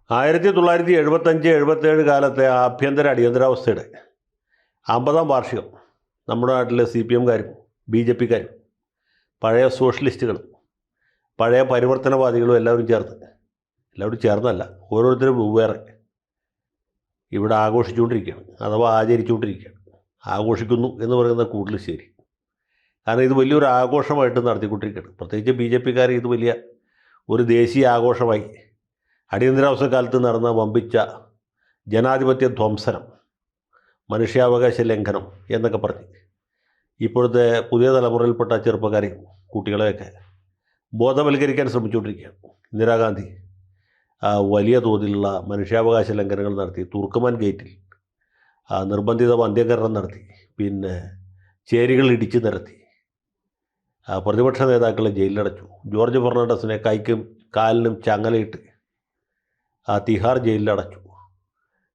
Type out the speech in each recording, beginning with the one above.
1975-77 കാലത്തെ ആഭ്യന്തര അടിയന്തരാവസ്ഥയുടെ 50-ാം വാർഷികം നമ്മുടെ നാട്ടിലെ CPM-കാരും BJP-കാരും പഴയ സോഷ്യലിസ്റ്റുകളും പഴയ പരിവർത്തനവാദികളും എല്ലാവരും ചേർന്നല്ല, ഓരോരുത്തരും വെവ്വേറെ ഇവിടെ ആഘോഷിച്ചുകൊണ്ടിരിക്കുകയാണ്, അഥവാ ആചരിച്ചുകൊണ്ടിരിക്കുകയാണ്. ആഘോഷിക്കുന്നു എന്ന് പറയുന്ന കൂടുതൽ ശരി. കാരണം ഇത് വലിയൊരു ആഘോഷമായിട്ട് നടത്തിക്കൊണ്ടിരിക്കുകയാണ്. പ്രത്യേകിച്ച് BJP-കാർ ഇത് വലിയ ഒരു ദേശീയ ആഘോഷമായി അടിയന്തരാവസ്ഥ കാലത്ത് നടന്ന വമ്പിച്ച ജനാധിപത്യ ധ്വംസനം, മനുഷ്യാവകാശ ലംഘനം എന്നൊക്കെ പറഞ്ഞ് ഇപ്പോഴത്തെ പുതിയ തലമുറയിൽപ്പെട്ട ചെറുപ്പക്കാരെയും കുട്ടികളെയൊക്കെ ബോധവൽക്കരിക്കാൻ ശ്രമിച്ചുകൊണ്ടിരിക്കുകയാണ്. ഇന്ദിരാഗാന്ധി വലിയ തോതിലുള്ള മനുഷ്യാവകാശ ലംഘനങ്ങൾ നടത്തി. തുർക്കമാൻ ഗേറ്റിൽ നിർബന്ധിത വന്ധ്യകരണം നടത്തി. പിന്നെ ചേരികൾ ഇടിച്ചു നിരത്തി. പ്രതിപക്ഷ നേതാക്കളെ ജയിലിലടച്ചു. ജോർജ് ഫെർണാണ്ടസിനെ കൈക്കും കാലിനും ചങ്ങലയിട്ട് തിഹാർ ജയിലിലടച്ചു.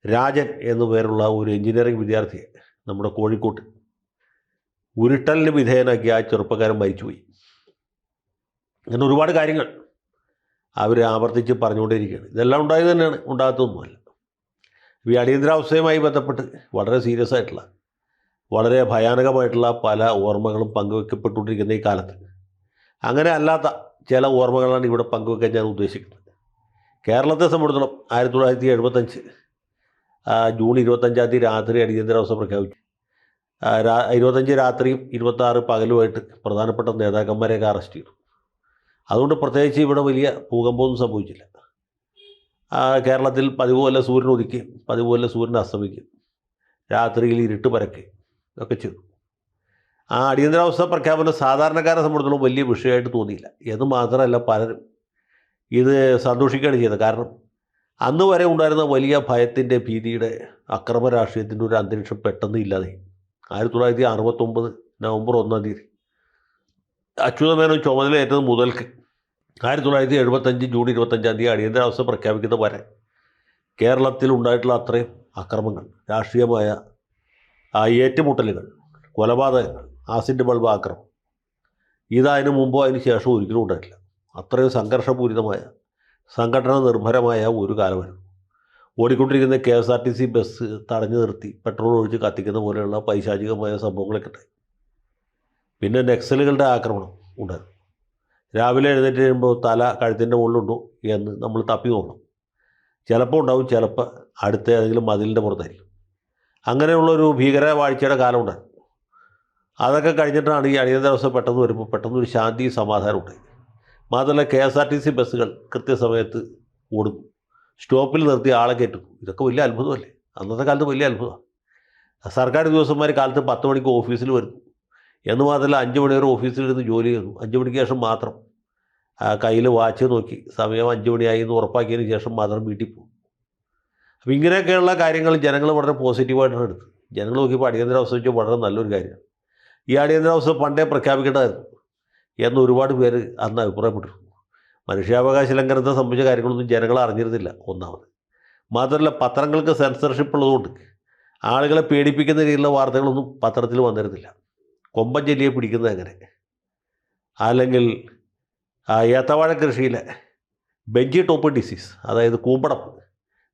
രാജൻ എന്നു പേരുള്ള ഒരു എഞ്ചിനീയറിംഗ് വിദ്യാർത്ഥിയെ നമ്മുടെ കോഴിക്കോട്ട് ഉരുട്ടലിന് വിധേയനാക്കി ആ ചെറുപ്പക്കാരൻ മരിച്ചുപോയി. അങ്ങനെ ഒരുപാട് കാര്യങ്ങൾ അവർ ആവർത്തിച്ച് പറഞ്ഞുകൊണ്ടേയിരിക്കുകയാണ്. ഇതെല്ലാം ഉണ്ടായത് തന്നെയാണ്, ഉണ്ടാകത്തൊന്നുമല്ല. ഈ അടിയന്തരാവസ്ഥയുമായി ബന്ധപ്പെട്ട് വളരെ സീരിയസ് ആയിട്ടുള്ള, വളരെ ഭയാനകമായിട്ടുള്ള പല ഓർമ്മകളും പങ്കുവെക്കപ്പെട്ടുകൊണ്ടിരിക്കുന്ന ഈ കാലത്ത് അങ്ങനെ അല്ലാത്ത ചില ഓർമ്മകളാണ് ഇവിടെ പങ്കുവെക്കാൻ ഞാൻ ഉദ്ദേശിക്കുന്നത്. കേരളത്തെ സംബന്ധിച്ചിടത്തോളം 1975 ജൂൺ 25-ാം തീയതി രാത്രി അടിയന്തരാവസ്ഥ പ്രഖ്യാപിച്ചു. 25 രാത്രിയും 26 പകലുമായിട്ട് പ്രധാനപ്പെട്ട നേതാക്കന്മാരെയൊക്കെ അറസ്റ്റ് ചെയ്തു. അതുകൊണ്ട് പ്രത്യേകിച്ച് ഇവിടെ വലിയ ഭൂകമ്പമൊന്നും സംഭവിച്ചില്ല. കേരളത്തിൽ പതിവ് പോലെ സൂര്യൻ ഉദിക്കുകയും പതിവ് പോലെ സൂര്യൻ അസ്തമിക്കുകയും രാത്രിയിൽ ഇരുട്ട് പരക്കുകയും ഒക്കെ ചെയ്തു. അടിയന്തരാവസ്ഥ പ്രഖ്യാപനം സാധാരണക്കാരെ സംബന്ധിച്ചിടത്തോളം വലിയ വിഷയമായിട്ട് തോന്നിയില്ല. എന്ന് മാത്രമല്ല, പലരും ഇത് സന്തോഷിക്കുകയാണ് ചെയ്തത്. കാരണം അന്ന് വരെ ഉണ്ടായിരുന്ന വലിയ ഭയത്തിൻ്റെ, ഭീതിയുടെ, അക്രമ രാഷ്ട്രീയത്തിൻ്റെ ഒരു അന്തരീക്ഷം പെട്ടെന്ന് ഇല്ലാതെ 1969 നവംബർ 1-ാം തീയതി അച്യുതമേനോൻ ചുമതലയേറ്റത് മുതൽക്ക് 1975 ജൂൺ 25-ാം തീയതി അടിയന്തരാവസ്ഥ പ്രഖ്യാപിക്കുന്ന വരെ കേരളത്തിൽ ഉണ്ടായിട്ടുള്ള അത്രയും അക്രമങ്ങൾ, രാഷ്ട്രീയമായ ഏറ്റുമുട്ടലുകൾ, കൊലപാതകങ്ങൾ, ആസിഡ് ബൾബ് ആക്രമണം ഇതതിനു മുമ്പോ അതിന് ശേഷവും ഒരിക്കലും ഉണ്ടായിട്ടില്ല. അത്രയും സംഘർഷപൂരിതമായ, സംഘടന നിർഭരമായ ഒരു കാലമായിരുന്നു. ഓടിക്കൊണ്ടിരിക്കുന്ന KSRTC ബസ് തടഞ്ഞു നിർത്തി പെട്രോൾ ഒഴിച്ച് കത്തിക്കുന്ന പോലെയുള്ള പൈശാചികമായ സംഭവങ്ങളൊക്കെ ഉണ്ടായി. പിന്നെ നക്സലുകളുടെ ആക്രമണം ഉണ്ടായിരുന്നു. രാവിലെ എഴുന്നേറ്റ് കഴിയുമ്പോൾ തല കഴുത്തിൻ്റെ മുകളിലുണ്ടോ എന്ന് നമ്മൾ തപ്പി നോക്കണം. ചിലപ്പോൾ ഉണ്ടാവും, ചിലപ്പോൾ അടുത്ത ഏതെങ്കിലും മതിലിൻ്റെ പുറത്തായിരിക്കും. അങ്ങനെയുള്ളൊരു ഭീകരവാഴ്ചയുടെ കാലം ഉണ്ടായിരുന്നു. അതൊക്കെ കഴിഞ്ഞിട്ടാണ് ഈ അടിയന്തരാവസ്ഥ പെട്ടെന്ന് വരുമ്പോൾ പെട്ടെന്നൊരു ശാന്തി സമാധാനം ഉണ്ടായി. മാത്രമല്ല KSRTC ബസ്സുകൾ കൃത്യസമയത്ത് ഓടുന്നു, സ്റ്റോപ്പിൽ നിർത്തി ആളെ കയറ്റുന്നു. ഇതൊക്കെ വലിയ അത്ഭുതമല്ലേ? അന്നത്തെ കാലത്ത് വലിയ അത്ഭുതമാണ്. സർക്കാർ ഉദ്യോഗസ്ഥന്മാർ കാലത്ത് 10 മണിക്ക് ഓഫീസിൽ വരുന്നു എന്ന് മാത്രമല്ല, 5 മണി വരെ ഓഫീസിലിരുന്ന് ജോലി ചെയ്യുന്നു. 5 മണിക്ക് ശേഷം മാത്രം കയ്യിൽ വാച്ച് നോക്കി സമയം 5 മണിയായി എന്ന് ഉറപ്പാക്കിയതിന് ശേഷം മാത്രം വീട്ടിൽ പോകും. അപ്പോൾ ഇങ്ങനെയൊക്കെയുള്ള കാര്യങ്ങൾ ജനങ്ങൾ വളരെ പോസിറ്റീവായിട്ടാണ് എടുത്തത്. ജനങ്ങൾ നോക്കിയപ്പോൾ അടിയന്തരാവസ്ഥ വെച്ചാൽ വളരെ നല്ലൊരു കാര്യമാണ്. ഈ അടിയന്തരാവസ്ഥ പണ്ടേ പ്രഖ്യാപിക്കേണ്ടതായിരുന്നു എന്ന് ഒരുപാട് പേര് അന്ന് അഭിപ്രായപ്പെട്ടിരുന്നു. മനുഷ്യാവകാശ ലംഘനത്തെ സംബന്ധിച്ച കാര്യങ്ങളൊന്നും ജനങ്ങൾ അറിഞ്ഞിരുന്നില്ല, ഒന്നാമത്. മാത്രമല്ല, പത്രങ്ങൾക്ക് സെൻസർഷിപ്പ് ഉള്ളതുകൊണ്ട് ആളുകളെ പേടിപ്പിക്കുന്ന രീതിയിലുള്ള വാർത്തകളൊന്നും പത്രത്തിൽ വന്നിരുന്നില്ല. കൊമ്പൻ ചെല്ലിയെ പിടിക്കുന്നത് എങ്ങനെ, അല്ലെങ്കിൽ ഏത്തവാഴ കൃഷിയിലെ ബെഞ്ചി ടോപ്പ് ഡിസീസ്, അതായത്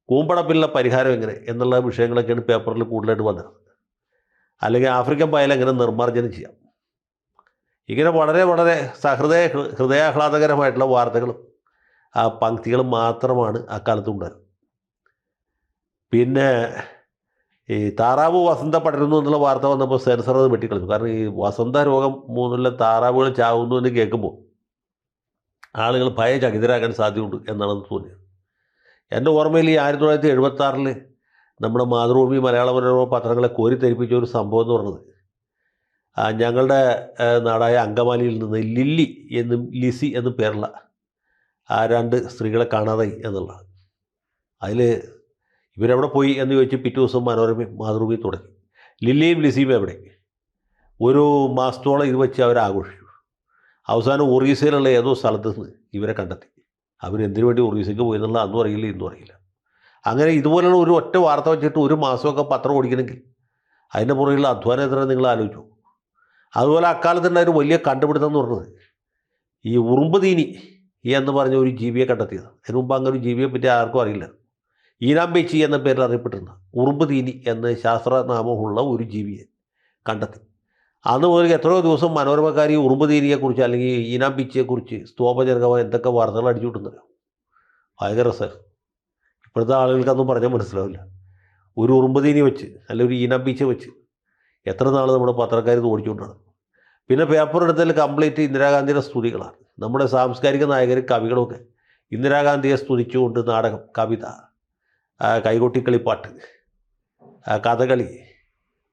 കൂമ്പടപ്പിലുള്ള പരിഹാരം എങ്ങനെ എന്നുള്ള വിഷയങ്ങളൊക്കെയാണ് പേപ്പറിൽ കൂടുതലായിട്ട് വന്നത്. അല്ലെങ്കിൽ ആഫ്രിക്കൻ പായൽ എങ്ങനെ നിർമ്മാർജ്ജനം ചെയ്യാം. ഇങ്ങനെ വളരെ വളരെ ഹൃദയാഹ്ലാദകരമായിട്ടുള്ള വാർത്തകളും പങ്ക്തികളും മാത്രമാണ് അക്കാലത്ത് ഉണ്ടായിരുന്നത്. പിന്നെ ഈ താറാവ് വസന്ത പടരുന്നു എന്നുള്ള വാർത്ത വന്നപ്പോൾ സെൻസർ അത് വെട്ടിക്കളഞ്ഞു. കാരണം ഈ വസന്ത രോഗം മൂലമുള്ള താറാവുകൾ ചാവുന്നു എന്ന് കേൾക്കുമ്പോൾ ആളുകൾ ഭയചകിതരാകാൻ സാധ്യതയുണ്ട് എന്നാണ് തോന്നിയത്. എൻ്റെ ഓർമ്മയിൽ ഈ 1976 നമ്മുടെ മാതൃഭൂമി, മലയാള മനോരമ പത്രങ്ങളെ കോരിത്തെരിപ്പിച്ച ഒരു സംഭവം എന്ന് പറയുന്നത്, ഞങ്ങളുടെ നാടായ അങ്കമാലിയിൽ നിന്ന് ലിസി എന്നും പേരുള്ള 2 സ്ത്രീകളെ കാണാതായി എന്നുള്ളതാണ്. അതിൽ ഇവരെവിടെ പോയി എന്ന് ചോദിച്ച് പിറ്റേ ദിവസം മനോരമയും മാതൃഭൂമിയും തുടങ്ങി. ലില്ലിയും ലിസിയും എവിടെ? ഒരു മാസത്തോളം ഇത് വെച്ച് അവർ ആഘോഷിച്ചു. അവസാനം ഒറീസയിലുള്ള ഏതോ സ്ഥലത്ത് നിന്ന് ഇവരെ കണ്ടെത്തി. അവരെന്തിനു വേണ്ടി ഒറീസയ്ക്ക് പോയി എന്നുള്ള അന്നും അറിയില്ല, ഇന്നും അറിയില്ല. അങ്ങനെ ഇതുപോലുള്ള ഒരു ഒറ്റ വാർത്ത വെച്ചിട്ട് ഒരു മാസമൊക്കെ പത്രം ഓടിക്കണമെങ്കിൽ അതിൻ്റെ പുറകിലുള്ള അധ്വാനം എത്ര നിങ്ങൾ ആലോചിച്ചു. അതുപോലെ അക്കാലത്തുണ്ടായൊരു വലിയ കണ്ടുപിടുത്തം എന്ന് പറഞ്ഞത് ഈ ഉറുമ്പ് തീനി എന്ന് പറഞ്ഞ ഒരു ജീവിയെ കണ്ടെത്തിയത്. അതിന് മുമ്പ് അങ്ങനെ ഒരു ജീവിയെ പറ്റി ആർക്കും അറിയില്ല. ഈനാമ്പേച്ചി എന്ന പേരിൽ അറിയപ്പെട്ടിരുന്ന ഉറുമ്പ് തീനി എന്ന ശാസ്ത്രനാമമുള്ള ഒരു ജീവിയെ കണ്ടെത്തി. അന്ന് മുതൽ എത്രയോ ദിവസം മനോരമക്കാർ ഈ ഉറുമ്പ് തീനിയെക്കുറിച്ച് അല്ലെങ്കിൽ ഈനാമ്പേച്ചിയെക്കുറിച്ച് സ്തോഭജനകമായ എന്തൊക്കെ വാർത്തകൾ അടിച്ചു വിട്ടുന്നല്ലോ. ഭയങ്കര രസമായിരുന്നു. ഇപ്പോഴത്തെ ആളുകൾക്കൊന്നും പറഞ്ഞാൽ മനസ്സിലാവില്ല. ഒരു ഉറുമ്പ് തീനി വെച്ച് അല്ലെങ്കിൽ ഒരു ഈനാമ്പേച്ചി വെച്ച് എത്ര നാൾ നമ്മുടെ പത്രക്കാർ ഇത് ഓടിച്ചുകൊണ്ടാണ്. പിന്നെ പേപ്പർ എടുത്തതിൽ കംപ്ലീറ്റ് ഇന്ദിരാഗാന്ധിയുടെ സ്തുതികളാണ്. നമ്മുടെ സാംസ്കാരിക നായകർ കവികളൊക്കെ ഇന്ദിരാഗാന്ധിയെ സ്തുതിച്ചുകൊണ്ട് നാടകം, കവിത, കൈകൊട്ടിക്കളിപ്പാട്ട്, കഥകളി,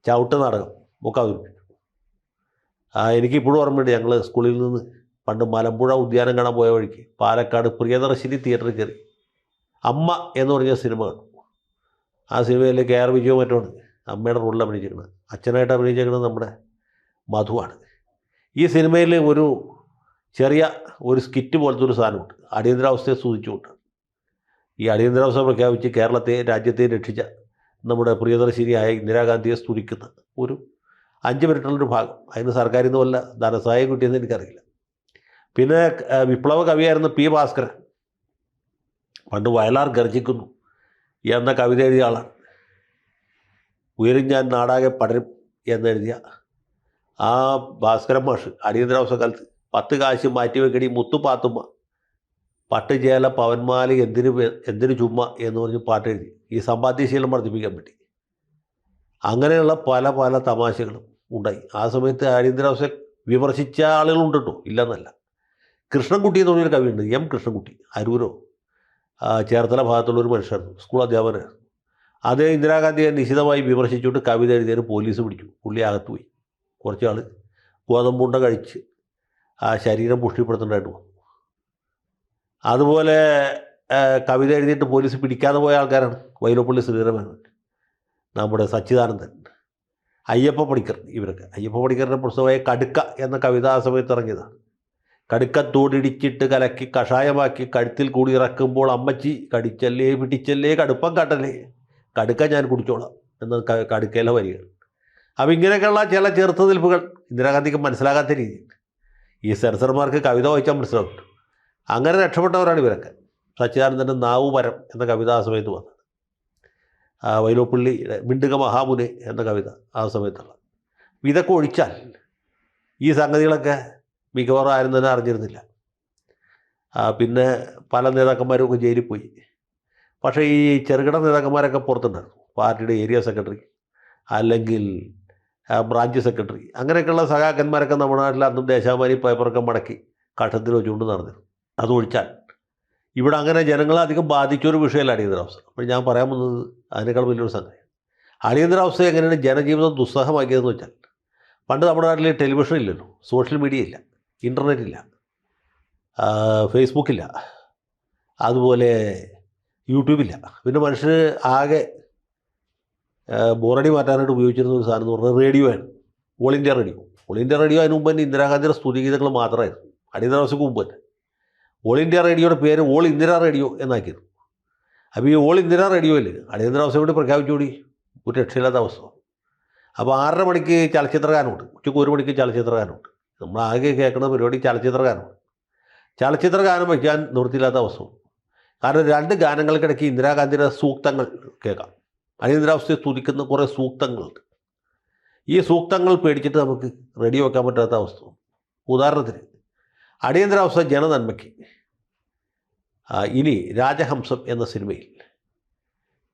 ചവിട്ട് നാടകം ഒക്കെ അവതരിപ്പിച്ചു. എനിക്കിപ്പോഴും ഓർമ്മയുണ്ട്, ഞങ്ങൾ സ്കൂളിൽ നിന്ന് പണ്ട് മലമ്പുഴ ഉദ്യാനം കാണാൻ പോയ വഴിക്ക് പാലക്കാട് പ്രിയദർശിനി തിയേറ്ററിൽ കയറി അമ്മ എന്ന് പറഞ്ഞ സിനിമ കണ്ടു. ആ സിനിമയിൽ KR വിജയോ മറ്റുമാണ് അമ്മയുടെ റോളിൽ അഭിനയിച്ചിരിക്കുന്നത്. അച്ഛനായിട്ട് അഭിനയിച്ചിരിക്കുന്നത് നമ്മുടെ മധുവാണ്. ഈ സിനിമയിൽ ഒരു ചെറിയ ഒരു സ്കിറ്റ് പോലത്തെ ഒരു സാധനമുണ്ട്, അടിയന്തരാവസ്ഥയെ സ്തുതിച്ചുകൊണ്ട്. ഈ അടിയന്തരാവസ്ഥ പ്രഖ്യാപിച്ച് കേരളത്തെ, രാജ്യത്തെ രക്ഷിച്ച നമ്മുടെ പ്രിയദർശിനിയായ ഇന്ദിരാഗാന്ധിയെ സ്തുതിക്കുന്ന ഒരു 5 മിനിറ്റുള്ളൊരു ഭാഗം. അതിന് സർക്കാരിൽ നിന്ന് വല്ല ധനസഹായം കിട്ടിയെന്ന് എനിക്കറിയില്ല. പിന്നെ വിപ്ലവ കവിയായിരുന്ന P. ഭാസ്കരൻ, പണ്ട് വയലാർ ഗർജിക്കുന്നു എന്ന കവിത എഴുതിയ ആളാണ്. ഉയരും ഞാൻ നാടാകെ പടരും എന്നെഴുതിയ ആ ഭാസ്കരൻ മാഷ് അടിയന്തരാവസ്ഥ കാലത്ത് 10 കാശ് മാറ്റിവെക്കടി മുത്തുപാത്തുമ്മ പട്ടുചേല പവന്മാല എന്തിനു ചുമ്മ എന്ന് പറഞ്ഞ് പാട്ടെഴുതി ഈ സമ്പാദ്യശീലം വർദ്ധിപ്പിക്കാൻ പറ്റി. അങ്ങനെയുള്ള പല പല തമാശകളും ഉണ്ടായി. ആ സമയത്ത് അടിയന്തരാവസ്ഥ വിമർശിച്ച ആളുകളുണ്ട് കേട്ടോ, ഇല്ലെന്നല്ല. കൃഷ്ണൻകുട്ടി എന്ന് പറഞ്ഞൊരു കവിയുണ്ട്, M. കൃഷ്ണൻകുട്ടി, അരൂരോ ചേർത്തല ഭാഗത്തുള്ളൊരു മനുഷ്യരായിരുന്നു, സ്കൂൾ അധ്യാപകനായിരുന്നു. അത് ഇന്ദിരാഗാന്ധിയെ നിശിതമായി വിമർശിച്ചുകൊണ്ട് കവിത എഴുതിയതിന് പോലീസ് പിടിച്ചു. പുള്ളി അകത്ത് പോയി. കുറച്ച് ആൾ ഗോതമ്പുണ്ട കഴിച്ച് ആ ശരീരം പുഷ്ടിപ്പെടുത്തേണ്ടതായിട്ട് വന്നു. അതുപോലെ കവിത എഴുതിയിട്ട് പോലീസ് പിടിക്കാതെ പോയ ആൾക്കാരാണ് വൈലോപ്പള്ളി ശ്രീധരമേനോൻ, നമ്മുടെ സച്ചിദാനന്ദൻ, അയ്യപ്പ പണിക്കർ. ഇവരൊക്കെ അയ്യപ്പ പണിക്കറിൻ്റെ പുസ്തകമായ കടുക്ക എന്ന കവിത ആ സമയത്ത് ഇറങ്ങിയതാണ്. കടുക്കത്തോടിടിച്ചിട്ട് കലക്കി കഷായമാക്കി കഴുത്തിൽ കൂടി ഇറക്കുമ്പോൾ അമ്മച്ചി കടിച്ചല്ലേ പിടിച്ചല്ലേ കടുപ്പം കാട്ടല്ലേ കടുക്ക ഞാൻ കുടിച്ചോളാം എന്ന കടുക്കയിലെ വരികൾ. അപ്പോൾ ഇങ്ങനെയൊക്കെയുള്ള ചില ചെറുത്തുനിൽപ്പുകൾ ഇന്ദിരാഗാന്ധിക്ക് മനസ്സിലാകാത്ത രീതിയിൽ ഈ സെൻസർമാർക്ക് കവിത വായിച്ചാൽ മനസ്സിലാവും. അങ്ങനെ രക്ഷപ്പെട്ടവരാണ് ഇവരൊക്കെ. സച്ചിദാനന്ദൻ്റെ നാവുമരം എന്ന കവിത ആ സമയത്ത് വന്നത്. വൈലോപ്പള്ളി മിണ്ടുക മഹാമുനെ എന്ന കവിത ആ സമയത്തുള്ള. ഇതൊക്കെ ഒഴിച്ചാൽ ഈ സംഗതികളൊക്കെ മിക്കവാറും ആരും തന്നെ അറിഞ്ഞിരുന്നില്ല. പിന്നെ പല നേതാക്കന്മാരും ഒക്കെ ജയിലിൽ പോയി. പക്ഷേ ഈ ചെറുകിട നേതാക്കന്മാരൊക്കെ പുറത്തുണ്ടായിരുന്നു. പാർട്ടിയുടെ ഏരിയ സെക്രട്ടറി അല്ലെങ്കിൽ ബ്രാഞ്ച് സെക്രട്ടറി, അങ്ങനെയൊക്കെയുള്ള സഖാക്കന്മാരൊക്കെ നമ്മുടെ നാട്ടിൽ അന്നും ദേശാഭിമാനി പേപ്പറൊക്കെ മടക്കി കഷത്തിൽ വെച്ചുകൊണ്ട് നടന്നിരുന്നു. അതൊഴിച്ചാൽ ഇവിടെ അങ്ങനെ ജനങ്ങളെ അധികം ബാധിച്ചൊരു വിഷയമല്ല അടിയന്തരാവസ്ഥ. അപ്പോൾ ഞാൻ പറയാൻ വന്നത് അതിനേക്കാൾ വലിയൊരു സംഗതി. അടിയന്തരാവസ്ഥ എങ്ങനെയാണ് ജനജീവിതം ദുസ്സഹമാക്കിയതെന്ന് വെച്ചാൽ, പണ്ട് നമ്മുടെ നാട്ടിൽ ടെലിവിഷൻ ഇല്ലല്ലോ, സോഷ്യൽ മീഡിയ ഇല്ല, ഇൻ്റർനെറ്റ് ഇല്ല, ഫേസ്ബുക്കില്ല, അതുപോലെ യൂട്യൂബില്ല. പിന്നെ മനുഷ്യർ ആകെ ബോറടി മാറ്റാനായിട്ട് ഉപയോഗിച്ചിരുന്ന ഒരു സാധനം എന്ന് പറഞ്ഞാൽ റേഡിയോ ആണ്. All India radio. All India radio അതിന് മുമ്പ് തന്നെ ഇന്ദിരാഗാന്ധിയുടെ സ്തുതിഗീതങ്ങൾ മാത്രമായിരുന്നു. അടിയന്തരാവസ്ഥയ്ക്ക് മുമ്പ് തന്നെ ഓൾ ഇന്ത്യ റേഡിയോയുടെ പേര് ഓൾ ഇന്ദിരാ റേഡിയോ എന്നാക്കിയിരുന്നു. അപ്പോൾ ഈ ഓൾ ഇന്ദിരാ റേഡിയോയിൽ അടിയന്തരാവസ്ഥ കൂടി പ്രഖ്യാപിച്ചുകൂടി ഒരു രക്ഷയില്ലാത്ത അവസ്ഥ. അപ്പോൾ 6:30 മണിക്ക് ചലച്ചിത്രഗാനമുണ്ട്, ഉച്ചയ്ക്ക് 1 മണിക്ക് ചലച്ചിത്രഗാനമുണ്ട്. നമ്മൾ ആകെ കേൾക്കുന്ന പരിപാടി ചലച്ചിത്രഗാനമാണ്. ചലച്ചിത്രഗാനം വയ്ക്കാൻ നിവൃത്തിയില്ലാത്ത അവസ്ഥ. കാരണം 2 ഗാനങ്ങൾക്കിടയ്ക്ക് ഇന്ദിരാഗാന്ധിയുടെ സൂക്തങ്ങൾ കേൾക്കാം. അടിയന്തരാവസ്ഥയെ സ്തുതിക്കുന്ന കുറേ സൂക്തങ്ങളുണ്ട്. ഈ സൂക്തങ്ങൾ പേടിച്ചിട്ട് നമുക്ക് റെഡി വെക്കാൻ പറ്റാത്ത അവസ്ഥ. ഉദാഹരണത്തിന് അടിയന്തരാവസ്ഥ ജനനന്മയ്ക്ക് ഇനി രാജഹംസം എന്ന സിനിമയിൽ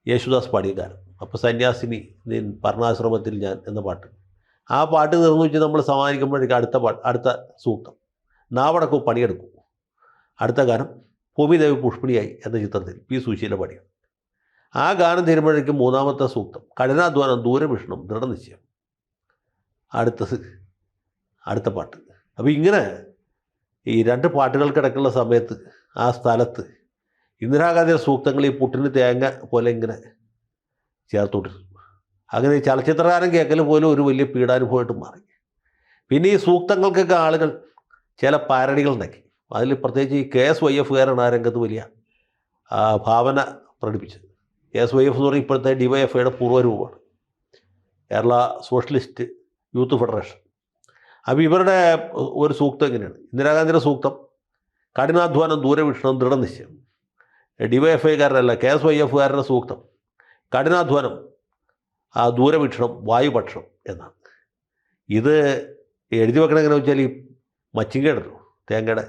യേശുദാസ് പാടിയ ഗാനം, അപ്പോൾ സന്യാസിനി നിൻ പർണാശ്രമത്തിൽ ഞാൻ എന്ന പാട്ട്, ആ പാട്ട് നിർമ്മിച്ച് നമ്മൾ സമാനിക്കുമ്പോഴേക്കും അടുത്ത സൂക്തം നാവടക്കൂ പണിയെടുക്കൂ. അടുത്ത ഗാനം ഭൂമിദേവി പുഷ്പിണിയായി എന്ന ചിത്രത്തിൽ P. സുശീല പാടിയ ആ ഗാനം തീരുമ്പോഴേക്കും 3ാമത്തെ സൂക്തം കഠിനാധ്വാനം ദൂരവീക്ഷണം ദൃഢനിശ്ചയം, അടുത്ത പാട്ട്. അപ്പോൾ ഇങ്ങനെ ഈ 2 പാട്ടുകൾക്കിടയ്ക്കുള്ള സമയത്ത് ആ സ്ഥലത്ത് ഇന്ദിരാഗാന്ധിയുടെ സൂക്തങ്ങൾ ഈ പുട്ടിന് തേങ്ങ പോലെ ഇങ്ങനെ ചേർത്തോട്ടിരുന്നു. അങ്ങനെ ഈ ചലച്ചിത്രഗാനം കേൾക്കൽ പോലും ഒരു വലിയ പീഡാനുഭവമായിട്ട് മാറി. പിന്നെ ഈ സൂക്തങ്ങൾക്കൊക്കെ ആളുകൾ ചില പാരഡികൾ ഉണ്ടാക്കി. അതിൽ പ്രത്യേകിച്ച് ഈ KSYF കാരാണ് ആ രംഗത്ത് വലിയ ഭാവന പ്രകടിപ്പിച്ചത്. KSYF എന്ന് പറഞ്ഞാൽ ഇപ്പോഴത്തെ DYFIയുടെ പൂർവ്വരൂപമാണ്, കേരള സോഷ്യലിസ്റ്റ് യൂത്ത് ഫെഡറേഷൻ. അപ്പോൾ ഇവരുടെ ഒരു സൂക്തം ഇങ്ങനെയാണ്. ഇന്ദിരാഗാന്ധിയുടെ സൂക്തം കഠിനാധ്വാനം ദൂരവീക്ഷണം ദൃഢനിശ്ചയം, DYFIക്കാരനല്ല, KSYFകാരുടെ സൂക്തം കഠിനാധ്വാനം, ദൂരവീക്ഷണം, വായുഭക്ഷണം എന്നാണ്. ഇത് എഴുതി വെക്കണം എങ്ങനെ വെച്ചാൽ, ഈ മച്ചിങ്ങ ഉണ്ടല്ലോ, തേങ്ങയുടെ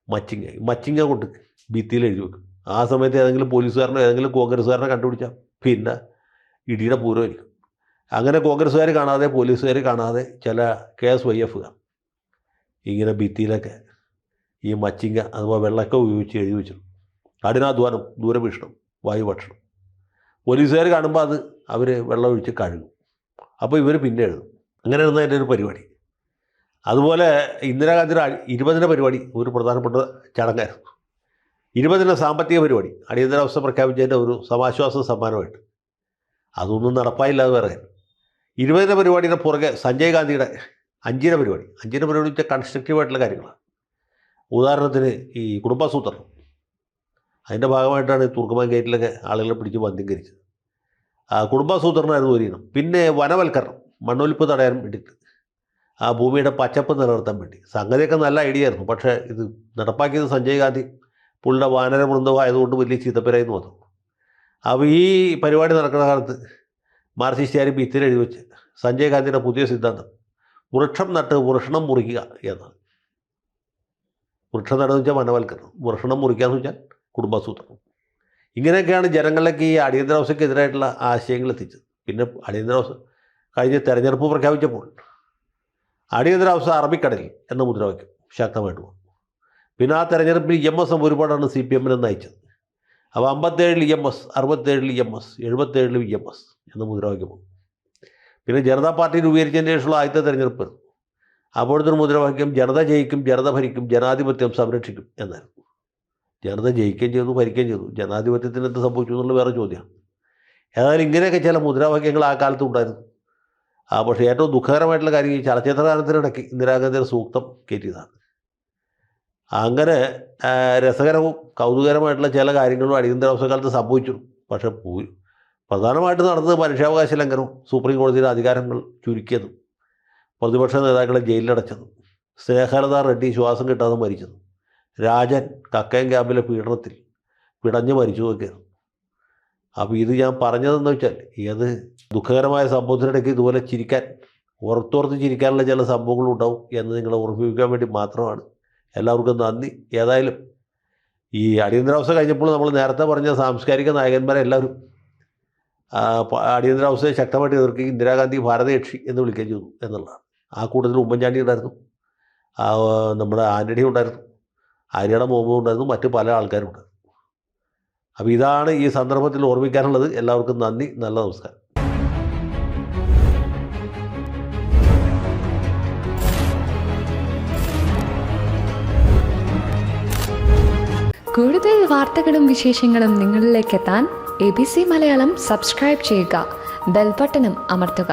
മച്ചിങ്ങ കൊണ്ട് ഭിത്തിയിൽ എഴുതി വെക്കും. ആ സമയത്ത് ഏതെങ്കിലും പോലീസുകാരനോ ഏതെങ്കിലും കോൺഗ്രസ്സുകാരനെ കണ്ടുപിടിച്ചാൽ പിന്നെ ഇടിയുടെ പൂരമായിരിക്കും. അങ്ങനെ കോൺഗ്രസ്സുകാർ കാണാതെ, പോലീസുകാർ കാണാതെ ചില KSYFകാർ ഇങ്ങനെ ഭിത്തിയിലൊക്കെ ഈ മച്ചിങ്ങ അഥവാ വെള്ളക്ക ഉപയോഗിച്ച് എഴുതി വെച്ചു. കഠിനാധ്വാനം, ദൂരവീക്ഷണം, വായുഭക്ഷണം. പോലീസുകാർ കാണുമ്പോൾ അത് അവർ വെള്ളം ഒഴിച്ച് കഴുകും. അപ്പോൾ ഇവർ പിന്നെ എഴുതും. അങ്ങനെയായിരുന്നു അതിൻ്റെ ഒരു പരിപാടി. അതുപോലെ ഇന്ദിരാഗാന്ധിയുടെ 20 പരിപാടി ഒരു പ്രധാനപ്പെട്ട ചടങ്ങായിരുന്നു. 20 സാമ്പത്തിക പരിപാടി, അടിയന്തരാവസ്ഥ പ്രഖ്യാപിച്ചതിൻ്റെ ഒരു സമാശ്വാസ സമ്മാനമായിട്ട്. അതൊന്നും നടപ്പായില്ലാതെ വേറെ. 20 പരിപാടിയുടെ പുറകെ സഞ്ജയ് ഗാന്ധിയുടെ 5 പരിപാടി വെച്ചാൽ കൺസ്ട്രക്റ്റീവായിട്ടുള്ള കാര്യങ്ങളാണ്. ഉദാഹരണത്തിന് ഈ കുടുംബാസൂത്രണം, അതിൻ്റെ ഭാഗമായിട്ടാണ് തുർക്കമാൻ ഗേറ്റിലൊക്കെ ആളുകളെ പിടിച്ച് ബന്ധീകരിച്ചത്. കുടുംബാസൂത്രണമായിരുന്നു ഒരു ഇനം. പിന്നെ വനവൽക്കരണം, മണ്ണൊലിപ്പ് തടയാൻ വേണ്ടിയിട്ട്, ഭൂമിയുടെ പച്ചപ്പ് നിലനിർത്താൻ വേണ്ടി. സംഗതിയൊക്കെ നല്ല ഐഡിയ ആയിരുന്നു. പക്ഷേ ഇത് നടപ്പാക്കിയത് സഞ്ജയ് ഗാന്ധി പുള്ളിയുടെ വാനരവൃന്ദമായതുകൊണ്ട് വലിയ ചീത്തപ്പേരായിരുന്നു വന്നു. അപ്പോൾ ഈ പരിപാടി നടക്കുന്ന കാലത്ത് മാർക്സിസ്റ്റുകാർ ഭിത്തിയിൽ എഴുതി വെച്ച് സഞ്ജയ് ഗാന്ധിയുടെ പുതിയ സിദ്ധാന്തം വൃക്ഷം നട്ട് വൃഷണം മുറിക്കുക എന്നാണ്. വൃക്ഷം നടുന്ന് വെച്ചാൽ വനവൽക്കരണം, വൃഷണം മുറിക്കുക എന്ന് വെച്ചാൽ കുടുംബാസൂത്രണം. ഇങ്ങനെയൊക്കെയാണ് ജനങ്ങളിലേക്ക് ഈ അടിയന്തരാവസ്ഥയ്ക്കെതിരായിട്ടുള്ള ആശയങ്ങൾ എത്തിച്ചത്. പിന്നെ അടിയന്തരാവസ്ഥ കഴിഞ്ഞ് തെരഞ്ഞെടുപ്പ് പ്രഖ്യാപിച്ചപ്പോൾ അടിയന്തരാവസ്ഥ അറബിക്കടലിൽ എന്ന മുദ്രാവാക്യം ശക്തമായിട്ട് വന്നു. പിന്നെ ആ തെരഞ്ഞെടുപ്പിൽ EMS ഒരുപാടാണ് CPM നയിച്ചത്. അപ്പോൾ 57 EMS, 67 EMS, 77 EMS എന്ന മുദ്രാവാക്യം വന്നു. പിന്നെ ജനതാ പാർട്ടി രൂപീകരിച്ചതിന് ശേഷമുള്ള ആദ്യത്തെ തെരഞ്ഞെടുപ്പ്. അപ്പോഴത്തെ ഒരു മുദ്രാവാക്യം ജനത ജയിക്കും, ജനത ഭരിക്കും, ജനാധിപത്യം സംരക്ഷിക്കും എന്നായിരുന്നു. ജനത ജയിക്കുകയും ചെയ്തു, ഭരിക്കുകയും ചെയ്തു. ജനാധിപത്യത്തിന് എന്ത് സംഭവിച്ചു എന്നുള്ള വേറെ ചോദ്യമാണ്. ഏതായാലും ഇങ്ങനെയൊക്കെ ചില മുദ്രാവാക്യങ്ങൾ ആ കാലത്ത് ഉണ്ടായിരുന്നു. പക്ഷേ ഏറ്റവും ദുഃഖകരമായിട്ടുള്ള കാര്യം ഈ ചലച്ചിത്ര ഗാനത്തിനിടയ്ക്ക് ഇന്ദിരാഗാന്ധിയുടെ സൂക്തം കയറ്റിയതാണ്. അങ്ങനെ രസകരവും കൗതുകരമായിട്ടുള്ള ചില കാര്യങ്ങളും അടിയന്തരാവസ്ഥ കാലത്ത് സംഭവിച്ചു. പക്ഷേ പ്രധാനമായിട്ട് നടന്നത് മനുഷ്യാവകാശ ലംഘനവും, സുപ്രീം കോടതിയുടെ അധികാരങ്ങൾ ചുരുക്കിയതും, പ്രതിപക്ഷ നേതാക്കളെ ജയിലിലടച്ചതും, സ്നേഹലത റെഡ്ഡി ശ്വാസം കിട്ടാതെ മരിച്ചതും, രാജൻ കക്കയം ക്യാമ്പിലെ പീഡനത്തിൽ പിടഞ്ഞ് മരിച്ചതൊക്കെയാണ്. അപ്പോൾ ഇത് ഞാൻ പറഞ്ഞതെന്ന് വെച്ചാൽ, ഏത് ദുഃഖകരമായ സംഭവത്തിനിടയ്ക്ക് ഇതുപോലെ ഓർത്തോർത്ത് ചിരിക്കാനുള്ള ചില സംഭവങ്ങളുണ്ടാവും എന്ന് നിങ്ങളെ ഓർമ്മിപ്പിക്കാൻ വേണ്ടി മാത്രമാണ്. എല്ലാവർക്കും നന്ദി. ഏതായാലും ഈ അടിയന്തരാവസ്ഥ കഴിഞ്ഞപ്പോൾ നമ്മൾ നേരത്തെ പറഞ്ഞ സാംസ്കാരിക നായകന്മാരെല്ലാവരും അടിയന്തരാവസ്ഥയെ ശക്തമായിട്ട് എതിർക്കുകയും ഇന്ദിരാഗാന്ധി ഭാരതയക്ഷി എന്ന് വിളിക്കുകയും ചെയ്തു എന്നുള്ളതാണ്. ആ കൂട്ടത്തിൽ ഉമ്മൻചാണ്ടി ഉണ്ടായിരുന്നു, നമ്മുടെ ആന്റണി ഉണ്ടായിരുന്നു, ആര്യയുടെ മുഹമ്മദ് ഉണ്ടായിരുന്നു, മറ്റ് പല ആൾക്കാരും ഉണ്ടായിരുന്നു. അപ്പോൾ ഇതാണ് ഈ സന്ദർഭത്തിൽ ഓർമ്മിക്കാനുള്ളത്. എല്ലാവർക്കും നന്ദി. നല്ല നമസ്കാരം. കൂടുതൽ വാർത്തകളും വിശേഷങ്ങളും നിങ്ങളിലേക്ക് എത്താൻ ABC മലയാളം സബ്സ്ക്രൈബ് ചെയ്യുക, ബെൽ ബട്ടണും അമർത്തുക.